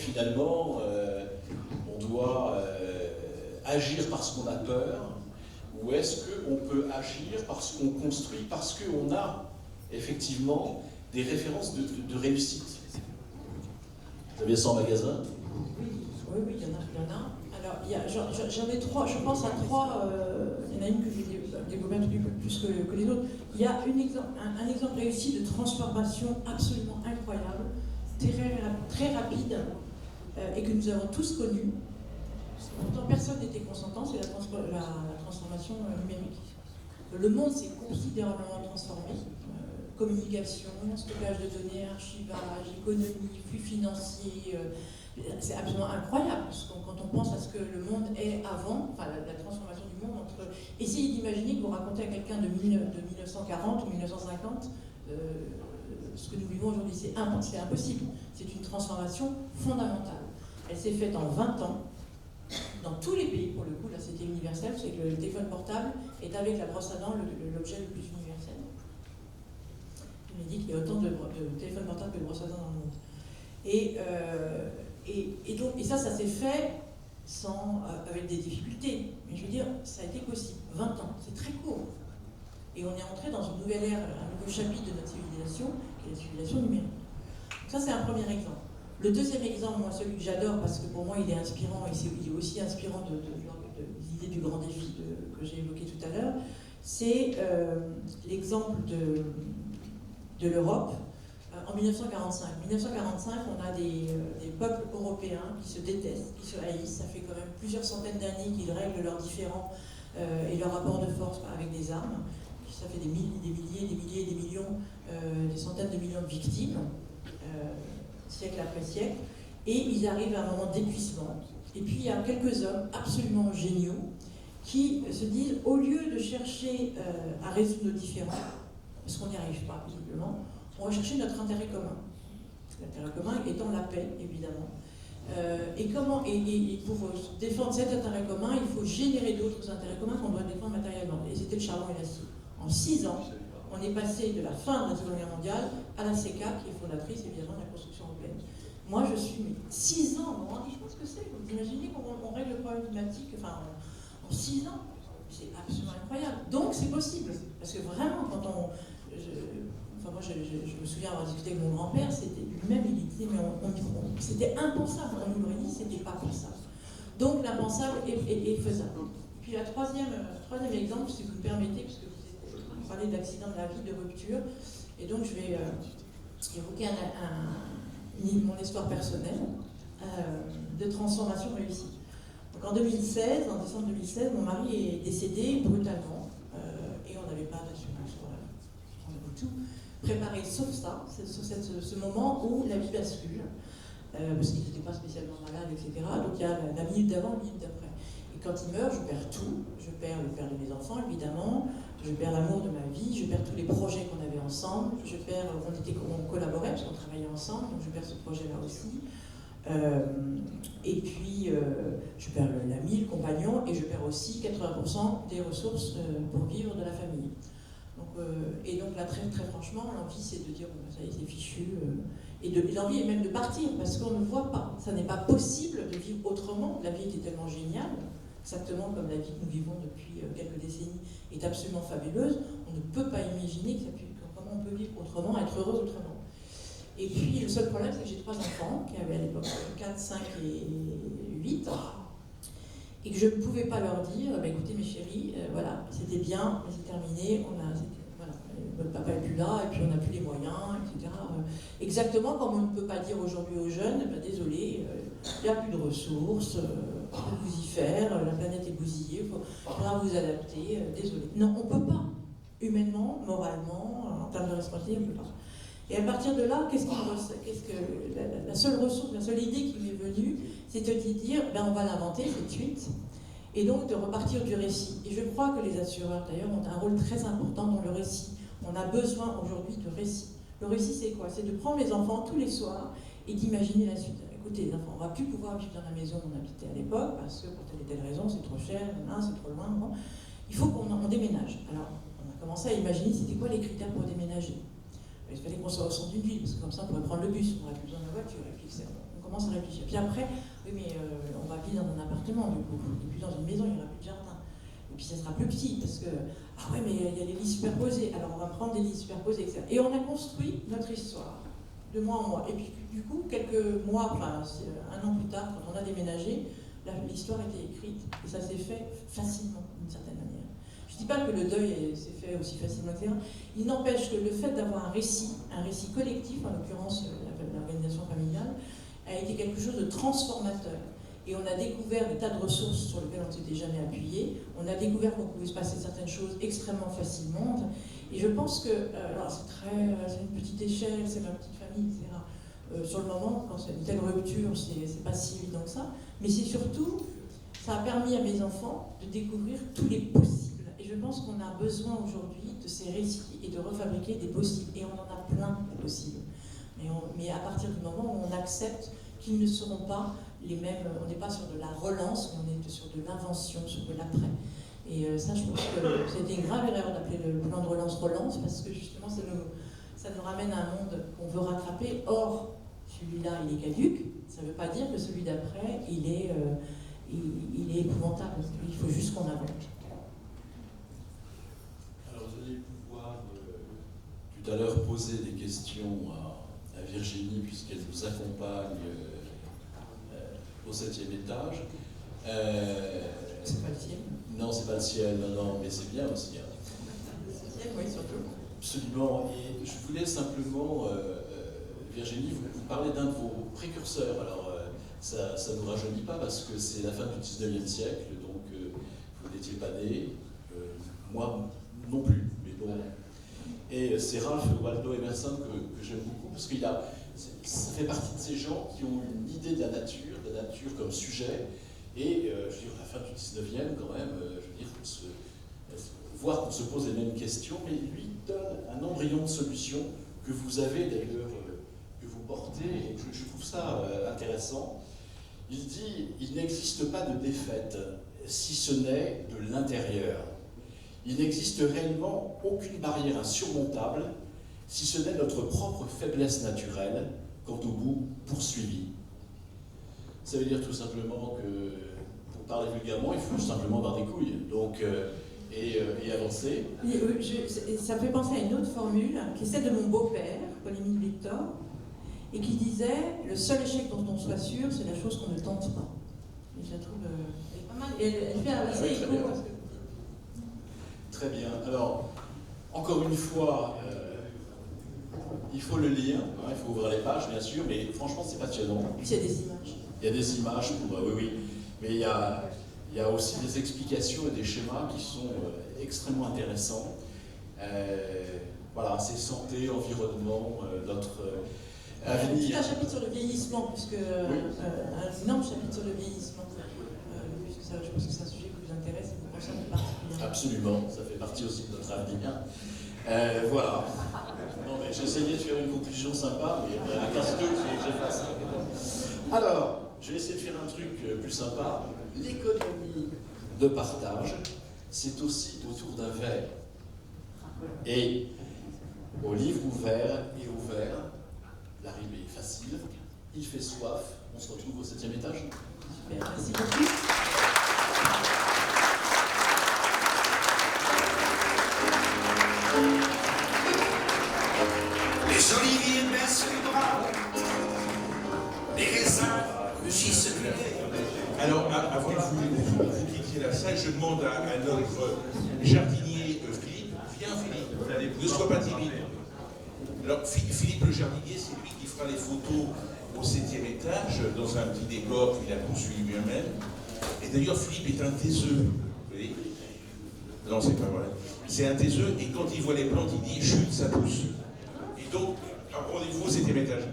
finalement, on doit agir parce qu'on a peur, ou est-ce qu'on peut agir parce qu'on construit, parce qu'on a effectivement des références de réussite? Vous avez ça en magasin? Oui, il y en a. Alors, j'en ai trois, je pense à trois, il y en a une que je vais développer un petit peu plus que les autres. Il y a un exemple réussi de transformation absolument incroyable, très rapide, et que nous avons tous connu. Pourtant, personne n'était consentant, c'est la transformation numérique. Le monde s'est considérablement transformé. Communication, stockage de données, archivage, économie, flux financiers, c'est absolument incroyable, parce que quand on pense à ce que le monde est avant, enfin la transformation du monde, entre... Essayez d'imaginer que vous racontez à quelqu'un de 1940 ou 1950 ce que nous vivons aujourd'hui, c'est impossible. C'est une transformation fondamentale. Elle s'est faite en 20 ans, dans tous les pays, pour le coup, là c'était universel, c'est que le téléphone portable est avec la brosse à dents l'objet le plus universel. On dit qu'il y a autant de téléphones portables que de brosses à dents dans le monde. Et ça s'est fait avec des difficultés. Mais je veux dire, ça a été possible. 20 ans, c'est très court. Et on est entré dans une nouvelle ère, un nouveau chapitre de notre civilisation, qui est la civilisation numérique. Donc ça, c'est un premier exemple. Le deuxième exemple, moi, celui que j'adore, parce que pour moi, il est inspirant, et il est aussi inspirant de l'idée du grand défi que j'ai évoqué tout à l'heure, c'est l'exemple de l'Europe en 1945. En 1945, on a des peuples européens qui se détestent, qui se haïssent. Ça fait quand même plusieurs centaines d'années qu'ils règlent leurs différends et leurs rapports de force avec des armes. Ça fait des milliers, des millions, des centaines de millions de victimes, siècle après siècle. Et ils arrivent à un moment d'épuisement. Et puis il y a quelques hommes absolument géniaux qui se disent, au lieu de chercher à résoudre nos différends, parce qu'on n'y arrive pas, visiblement, on va chercher notre intérêt commun. L'intérêt commun étant la paix, évidemment. Et pour défendre cet intérêt commun, il faut générer d'autres intérêts communs qu'on doit défendre matériellement. Et c'était le charbon et l'acier. En 6 ans, on est passé de la fin de la Seconde Guerre mondiale à la CECA, qui est fondatrice, évidemment, de la construction européenne. Moi, je suis 6 ans, on dit, je pense que c'est. Vous imaginez qu'on règle le problème climatique, en 6 ans. C'est absolument incroyable. Donc, c'est possible. Parce que vraiment, quand moi, je me souviens avoir discuté avec mon grand-père, c'était lui-même, il disait, mais c'était impensable. On nous l'aurait dit, c'était pas pensable. Donc, l'impensable est faisable. Puis, le troisième exemple, si vous me permettez, puisque vous parlez d'accident de la vie, de rupture, et donc, je vais évoquer mon histoire personnelle de transformation réussie. Donc, en décembre 2016, mon mari est décédé brutalement, et on n'avait pas d'assurance, on avait tout préparé sauf ça, ce moment où la vie bascule, parce qu'il n'était pas spécialement malade, etc. Donc il y a la minute d'avant, la minute d'après. Et quand il meurt, je perds tout. Je perds le père de mes enfants, évidemment. Je perds l'amour de ma vie. Je perds tous les projets qu'on avait ensemble. On collaborait parce qu'on travaillait ensemble, donc je perds ce projet-là aussi. Et puis, je perds l'ami, le compagnon, et je perds aussi 80% des ressources pour vivre de la famille. Et donc là, très franchement, l'envie, c'est de dire, bon, ça y est, c'est fichu. Et l'envie est même de partir, parce qu'on ne voit pas. Ça n'est pas possible de vivre autrement. La vie était tellement géniale, exactement comme la vie que nous vivons depuis quelques décennies est absolument fabuleuse. On ne peut pas imaginer comment on peut vivre autrement, être heureux autrement. Et puis, le seul problème, c'est que j'ai 3 enfants, qui avaient à l'époque 4, 5 et 8, et que je ne pouvais pas leur dire, écoutez mes chéris, voilà, c'était bien, mais c'est terminé, votre papa n'est plus là, et puis on n'a plus les moyens, etc. Exactement comme on ne peut pas dire aujourd'hui aux jeunes, désolé, il n'y a plus de ressources, vous y faire, la planète est bousillée, il faudra vous adapter, désolé. Non, on ne peut pas, humainement, moralement, en termes de responsabilité, on ne peut pas. Et à partir de là, la seule ressource, la seule idée qui m'est venue, c'est de dire, on va l'inventer, cette suite, et donc de repartir du récit. Et je crois que les assureurs, d'ailleurs, ont un rôle très important dans le récit. On a besoin aujourd'hui de récit. Le récit, c'est quoi? C'est de prendre les enfants tous les soirs et d'imaginer la suite. Écoutez, les enfants, on ne va plus pouvoir vivre dans la maison où on habitait à l'époque, parce que pour telle et telle raison, c'est trop cher, c'est trop loin. Bon. Il faut qu'on déménage. Alors, on a commencé à imaginer c'était quoi les critères pour déménager. Il fallait qu'on soit au centre d'une ville, parce que comme ça, on pourrait prendre le bus, on n'aurait plus besoin de la voiture. Et puis, on commence à réfléchir. Puis après, oui, mais on va vivre dans un appartement, du coup, et puis dans une maison, il n'y aura plus de jardin. Et puis ça sera plus petit, parce que, ah ouais, mais il y a les lits superposés, alors on va prendre des lits superposés, etc. Et on a construit notre histoire, de mois en mois. Et puis du coup, quelques mois, enfin, un an plus tard, quand on a déménagé, l'histoire était écrite, et ça s'est fait facilement, d'une certaine manière. Je ne dis pas que le deuil s'est fait aussi facilement, etc. Il n'empêche que le fait d'avoir un récit collectif, en l'occurrence l'organisation familiale, a été quelque chose de transformateur. Et on a découvert des tas de ressources sur lesquelles on ne s'était jamais appuyé. On a découvert qu'on pouvait se passer certaines choses extrêmement facilement. Et je pense que, alors c'est une petite échelle, c'est ma petite famille, etc. Sur le moment, quand c'est une telle rupture, c'est pas si évident que ça. Mais c'est surtout, ça a permis à mes enfants de découvrir tous les possibles. Et je pense qu'on a besoin aujourd'hui de ces récits et de refabriquer des possibles. Et on en a plein de possibles. Mais à partir du moment où on accepte qu'ils ne seront pas les mêmes, on n'est pas sur de la relance, on est sur de l'invention, sur de l'après. Et ça, je pense que c'était une grave erreur d'appeler le plan de relance, parce que justement, ça nous ramène à un monde qu'on veut rattraper. Or, celui-là, il est caduc. Ça ne veut pas dire que celui d'après, il est épouvantable. Il faut juste qu'on avance. Alors, vous allez pouvoir tout à l'heure poser des questions à Virginie, puisqu'elle nous accompagne au 7e étage. C'est pas le ciel. Non, c'est pas le ciel, non, mais c'est bien aussi. Hein. Le 7e, oui, surtout. Absolument. Et je voulais simplement, Virginie, vous parler d'un de vos précurseurs. Alors, ça ne nous rajeunit pas parce que c'est la fin du 19e siècle, donc vous n'étiez pas né, moi non plus, mais bon. Et c'est Ralph Waldo Emerson que j'aime beaucoup parce qu'il ça fait partie de ces gens qui ont une idée de la nature comme sujet. Et je veux dire, à la fin du 19e, quand même, je veux dire, voir qu'on se pose les mêmes questions, mais lui donne un embryon de solution que vous avez d'ailleurs, que vous portez, et je trouve ça intéressant. Il dit, il n'existe pas de défaite, si ce n'est de l'intérieur. Il n'existe réellement aucune barrière insurmontable, si ce n'est notre propre faiblesse naturelle, quant au bout poursuivi. Ça veut dire tout simplement que, pour parler vulgairement, il faut simplement avoir des couilles, donc, et avancer. Ça me fait penser à une autre formule, qui est celle de mon beau-père, Paul-Émile Victor, et qui disait « Le seul échec dont on soit sûr, c'est la chose qu'on ne tente pas ». Et je la trouve elle est pas mal, et elle fait un assez écho. Très bien. Alors, encore une fois, il faut le lire, hein, il faut ouvrir les pages, bien sûr, mais franchement, c'est passionnant. Il y a des images. Il y a des images, oui, mais il y a aussi des explications et des schémas qui sont extrêmement intéressants. Voilà, c'est santé, environnement, notre avenir. Il y a un chapitre sur le vieillissement, puisque oui. Un énorme chapitre sur le vieillissement, puisque ça, je pense que c'est un sujet qui vous intéresse et qui vous concerne particulièrement. Absolument, ça fait partie aussi de notre avenir. Voilà. Non, mais j'essayais de faire une conclusion sympa, mais il y a 15 trucs que j'ai fait ça. Alors, je vais essayer de faire un truc plus sympa. L'économie de partage, c'est aussi autour d'un verre. Et au livre ouvert et ouvert, l'arrivée est facile, il fait soif, on se retrouve au 7e étage. Super, merci beaucoup. Les oliviers baissent les bras, les raisins rugissent du lait. Alors, avant que vous quittiez la salle, je demande à notre jardinier Philippe, viens Philippe, ne sois pas timide. Alors, Philippe le jardinier, c'est lui qui fera les photos au 7e étage, dans un petit décor qu'il a conçu lui-même. Et d'ailleurs, Philippe est un taiseux. Vous voyez ? Non, c'est pas vrai. C'est un taiseux, et quand il voit les plantes, il dit « chute, ça pousse ». Et donc, rendez-vous au 7e étage.